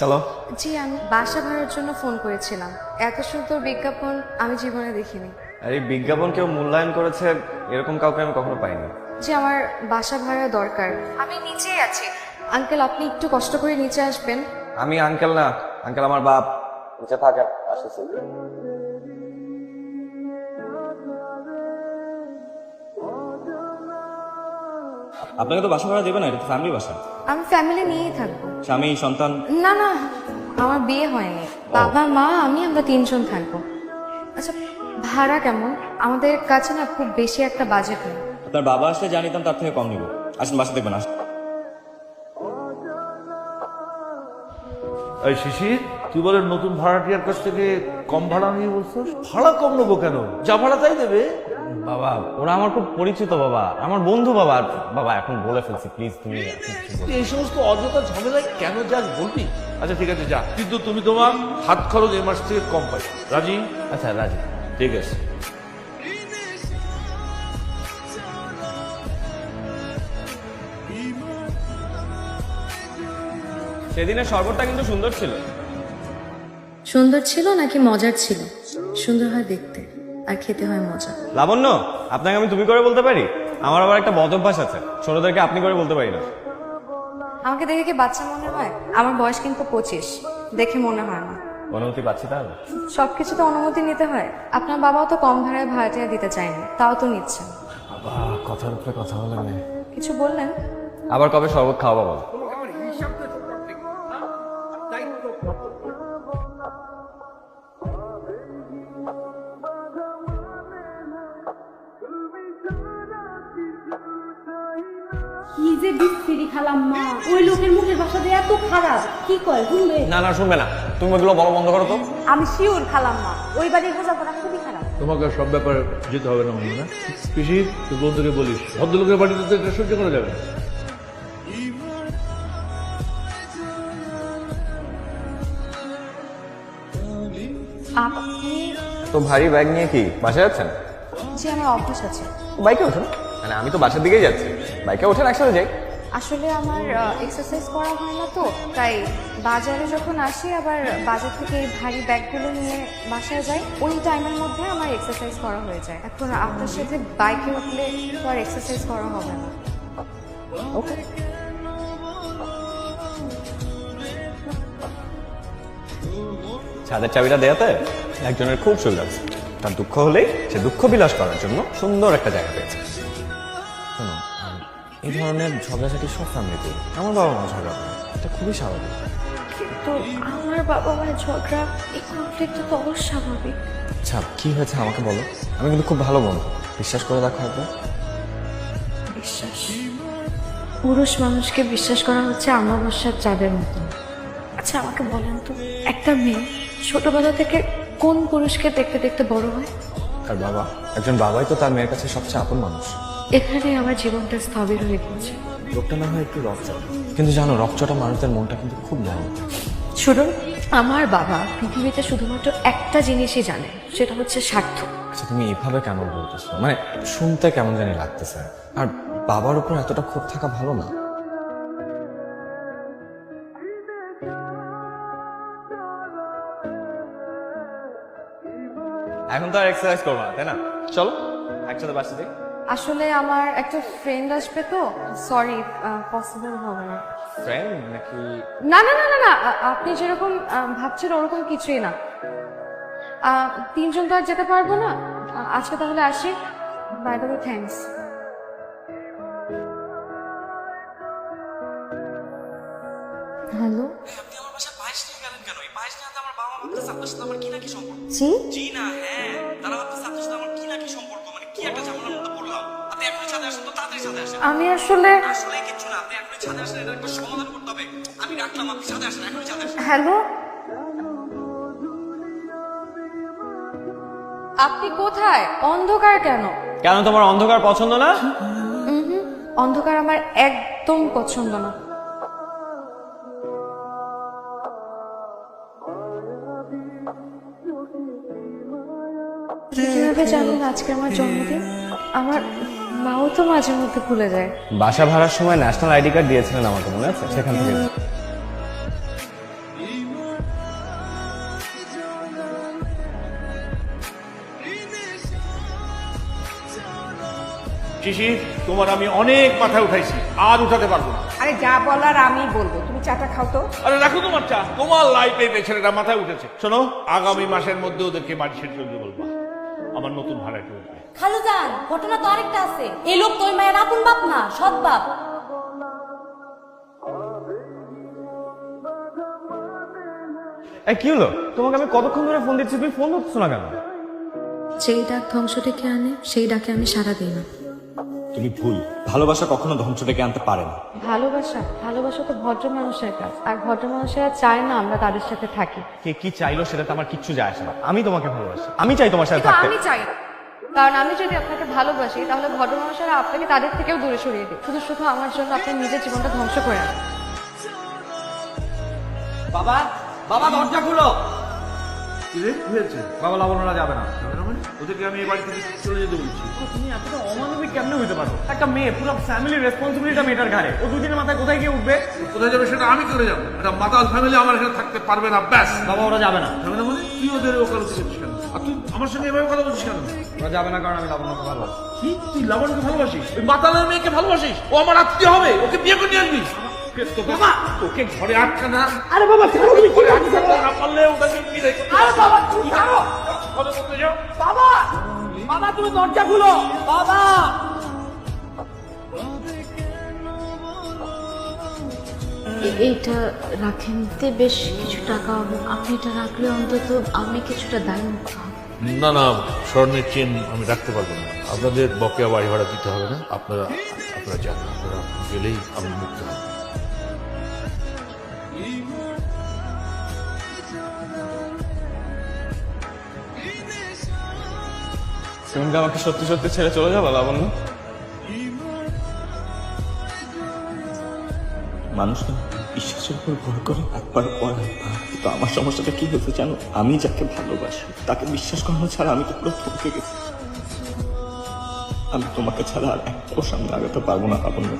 চলো। জি, আমি বাসা ভাড়ার জন্য ফোন করেছিলাম। এত সুন্দর বিজ্ঞাপন আমি জীবনে দেখিনি। আর এই বিজ্ঞাপন কেউ মূল্যায়ন করেছে এরকম কাউকে আমি কখনো পাইনি। জি, আমার বাসা ভাড়া দরকার। আমি নিচেই আছি। আঙ্কেল, আপনি একটু কষ্ট করে নিচে আসবেন। আমি আঙ্কেল না, আঙ্কেল আমার বাপ। নিচে থাকেন, আসতেছি। আপনাকে তো বাসা ভাড়া দেবে না, এটা তো ফ্যামিলি বাসা। আমি ফ্যামিলি নিয়েই থাকবো। স্বামী, সন্তান? না না, আমার বিয়ে হয়নি। বাবা, মা, আমরা 3জন থাকবো। আচ্ছা, ভাড়া কেমন? আমাদের কাছে না খুব বেশি একটা বাজেট নেই। আপনার বাবা আসলে জানিতাম তার থেকে কম নিব। আসুন বাসা দেখবেন, আসুন। এই শিশির, তুই বলে নতুন ভাড়াটিয়ার কাছ থেকে কম ভাড়া নিয়ে বলছিস? ভাড়া কম নেবো কেন? যা ভাড়া তাই দেবে। বাবা, ওরা আমার খুব পরিচিত বাবা, আমার বন্ধু বাবা। বাবা এখন বলে ফেলছি, প্লিজ তুমি এই সমস্ত অযথা ঝামেলায় কেন যাস বলবি? আচ্ছা ঠিক আছে, যা, কিন্তু তুমি তোমার হাত খরচ এই মাস থেকে কম পাই। রাজি? আচ্ছা রাজি। ঠিক আছে। সেদিনের শরবতটা কিন্তু সুন্দর ছিল। সুন্দর ছিল নাকি মজার ছিল? সুন্দর হয় দেখতে, আর খেতে হয় মজা। লাবণ্য, আপনাকে আমি তুমি করে বলতে পারি? আমার আবার একটা বদ অভ্যাস আছে, ছোটদেরকে আপনি করে বলতে পারি না। আমাকে দেখে কি বাচ্চা মনে হয়? আমার বয়স কিন্তু 25, দেখে মনে হয় না। অনুমতি পাচ্ছি তাহলে? সবকিছু তো অনুমতি নিতে হয়। আপনার বাবাও তো কম ভাড়ায় ভাড়াটিয়া দিতে চায়নি, তাও তো নিচ্ছেন। বাবা, কথার উপরে কথা বলে না। কিছু বললেন? আবার কবে শরবত খাওয়া বাবা? কি যে বিস্তিরি খালাম মা, ওই লোকের মুখের ভাষা যে এত খারাপ, কি কয় শুনবে? না না, শুনবে না। তুমি ওগুলো বড় বন্ধ করো তো। আমি শিওর খালাম মা, ওই বাড়ির বোঝাপড়া খুবই খারাপ। তোমাকে সব ব্যাপারে যেতে হবে না মনে হয় না? পিসি, তুই বন্ধুকে বলিস ভদ্রলোকের বাড়িতে তো এটা সহ্য করা যাবে না। আপনি? তো ভারী ব্যাগ নিয়ে কি বাসায় যাচ্ছেন? জি, আমার অভ্যাস আছে। বাইকে ওঠেন। মানে আমি তো বাসার দিকেই যাচ্ছি, বাইকে ওঠেন, একসাথে যাই। আসলে আমার এক্সারসাইজ করা হয় না তো, তাই বাজারে যখন আসি আবার বাজার থেকে এই ভারী ব্যাগগুলো নিয়ে বাসায় যাই, ওই টাইমের মধ্যে আমার এক্সারসাইজ করা হয়ে যায়। এখন আপনার সাথে বাইকে উঠলে তো আর এক্সারসাইজ করা হবে না। ওকে। ছাদের চাবিটা দেয়াতে একজনের খুব সুবিধা আছে। তার দুঃখ হলেই সে দুঃখ বিলাস করার জন্য সুন্দর একটা জায়গা পেয়েছে। শোনো, এই ধরনের ঝগড়াঝাটি সব ফ্যামিলিতে, আমার বাবা মা ঝগড়া করে, এটা খুবই স্বাভাবিক। কিন্তু আমার বাবা মায়ের ঝগড়া, এই কনফ্লিক্ট তো অস্বাভাবিক। আচ্ছা, কি হয়েছে আমাকে বলো। আমি কিন্তু খুব ভালো বন্ধু, বিশ্বাস করে দেখো একবার। বিশ্বাস? পুরুষ মানুষকে বিশ্বাস করা হচ্ছে অমাবস্যার চাঁদের মতো। আচ্ছা, আমাকে বলেন তো, একটা মেয়ে ছোটবেলা থেকে কোন পুরুষকে দেখতে দেখতে বড় হয়? তার বাবা। একজন বাবাই তো তার মেয়ের কাছে সবচেয়ে আপন মানুষ। এখানে আমার জীবনটা স্থবির হয়ে গেছে। লোকটা না হয় একটু রকচটা, কিন্তু জানো রকচটা মানুষের মনটা কিন্তু খুব ভালো। শুনুন, আমার বাবা পৃথিবীতে শুধুমাত্র একটা জিনিসই জানে, সেটা হচ্ছে স্বার্থ। আচ্ছা, তুমি এভাবে কেন বলতেছো? মানে শুনতে কেমন জানি লাগতেছে। আর বাবার উপর এতটা ক্ষোভ থাকা ভালো না। এখন তো আর এক্সারসাইজ করবো না, তাই না? চলো একসাথে বাসে যাই। আসলে আমার একটা ফ্রেন্ড আসবে তো, সরি, পসিবল হবে না। ফ্রেন্ড নাকি? না না না না না, আপনি যেরকম ভাবছেন ওরকম কিছুই না। 3জন তো আর যেতে পারবো না। আজকে তাহলে আসি। By the way, thanks. Hello. আপনি আমার বাসায় পায়েস নিয়ে গেলেন কেন? এই পায়েস নিয়ে আমার বাবা ভাবতেছে আপনার সাথে আমার কি না কি সম্পর্ক। জি? জি না, হ্যাঁ, তারা ভাবতেছে আপনার সাথে আমার কি না কি সম্পর্ক, মানে কি একটা ঝামেলার মধ্যে পড়লাম। আপনি এখনই ছাদে আসেন তো, তাড়াতাড়ি ছাদে আসেন। আমি আসলে আসলে কিচ্ছু না, আপনি এখনই ছাদে আসেন, এটা একটা সমাধান করতে হবে। আমি রাখলাম, আপনি ছাদে আসেন, এখনই ছাদে আসেন। হ্যালো, আপনি কোথায়? অন্ধকার কেন? কেন তোমার অন্ধকার পছন্দ না? অন্ধকার আমার একদম পছন্দ না। কিভাবে জানলেন আজকে আমার জন্মদিন? আমার মাও তো মাঝে মধ্যে ভুলে যায়। বাসা ভাড়ার সময় ন্যাশনাল আইডি কার্ড দিয়েছিলেন আমাকে, মনে আছে? সেখান থেকে শিশি, তোমার আমি অনেক মাথায় উঠাইছি, আর উঠাতে পারবো না। আরে যা বলার আমি বলবো, তুমি চাটা খাও তো। আরে রাখো তোমার চা, তোমার লাইফে এই ছেলেটা মাথায় উঠেছে। শোনো, আগামী মাসের মধ্যে ওদেরকে বাড়ি ছেড়ে চলতে বলবা, আমার নতুন ভাড়াটা উঠবে। খালুজান, ঘটনা তো আরেকটা আছে। এই লোক তো ওই মায়ের আপন বাপ না, সৎ বাপ। এই কি হলো? তোমাকে আমি কতক্ষণ ধরে ফোন দিচ্ছি, তুমি ফোন ধরছো না কেন? যেই ডাক ধ্বংস ডেকে আনে সেই ডাকে আমি সাড়া দিই না। তুমি ভুল, ভালোবাসা কখনো ধ্বংস ডেকে আনতে পারে না। ভালোবাসা তো ভদ্র মানুষের কাজ, আর ভদ্র মানুষেরা চায় না আমরা তাদের সাথে থাকি। কে কি চাইলো সেটাতে আমার কিচ্ছু যায় আসে না। আমি তোমাকে ভালোবাসি, আমি চাই তোমার সাথে কিন্তু থাকতে। আমি চাই না। কারণ আমি যদি আপনাকে ভালোবাসি তাহলে ভদ্র মানুষেরা আপনাকে তাদের থেকেও দূরে সরিয়ে দিই, শুধু শুধু আমার জন্য আপনি নিজের জীবনটা ধ্বংস করে আনেন। বাবা, বাবা দরজা খুলো। কি রে, কি হয়েছে? বাবা লাবণ্যরা যাবে না। যাবে না মানে? ওদেরকে আমি এই বাড়ি থেকে চলে যেতে বলছি। তুমি এতটা অমানবিক কেমনে হইতে পারো? একটা মেয়ে, পুরো ফ্যামিলির রেসপন্সিবিলিটি মেয়েটার ঘাড়ে। ও দুদিনের মাথায় কোথায় গিয়ে উঠবে? কোথায় যাবে সেটা আমি করে যাবো। একটা মাতাল ফ্যামিলি আমার এখানে থাকতে পারবে না, ব্যাস। বাবা ওরা যাবে না। যাবে না মানে? তুই ওদের ওকালতি করছিস কেন? আর তুই আমার সঙ্গে এভাবে কথা বলছিস কেন? ওরা যাবে না কারণ আমি লাবণ্যকে ভালোবাসি। কি, তুই লাবণকে ভালোবাসিস? ওই মাতালের মেয়েকে ভালোবাসিস? ও আমার আত্মীয় হবে, ওকে বিয়ে করে নিয়ে আসবি। বাবা, তোকে ঘরে আটকা না। আরে বাবা, তুমি ঘরে আটকা না পারলে ওটাকে বিয়ে করে। আরে বাবা, তুমি ছাড়ো। ঘরে বসে যাও। বাবা, বাবা তুমি দরজা খুলো। বাবা, এইটা রাখেন, তে বেশ কিছু টাকা হবে। আপনি এটা রাখলে অন্তত আমি কিছুটা দায় মুক্ত হব। না না, স্বর্ণের চেন আমি রাখতে পারবো না। আপনাদের বকেয়া বাড়ি ভাড়া দিতে হবে না। আপনারা যান, আপনারা গেলেই আমি মুক্ত হব। তুমি কি আমাকে সত্যি সত্যি ছেড়ে চলে যাবো লাবণ্য? মানুষ না বিশ্বাসের উপর ভর করে একবার পর একবার। তো আমার সমস্যাটা কি হয়েছে জানো? আমি যাকে ভালোবাসি তাকে বিশ্বাস করানো ছাড়া আমি তো পুরো থমকে গেছি। আমি তোমাকে ছাড়া আর একটাও সামনে আগাতে পারবো না লাবণ্য।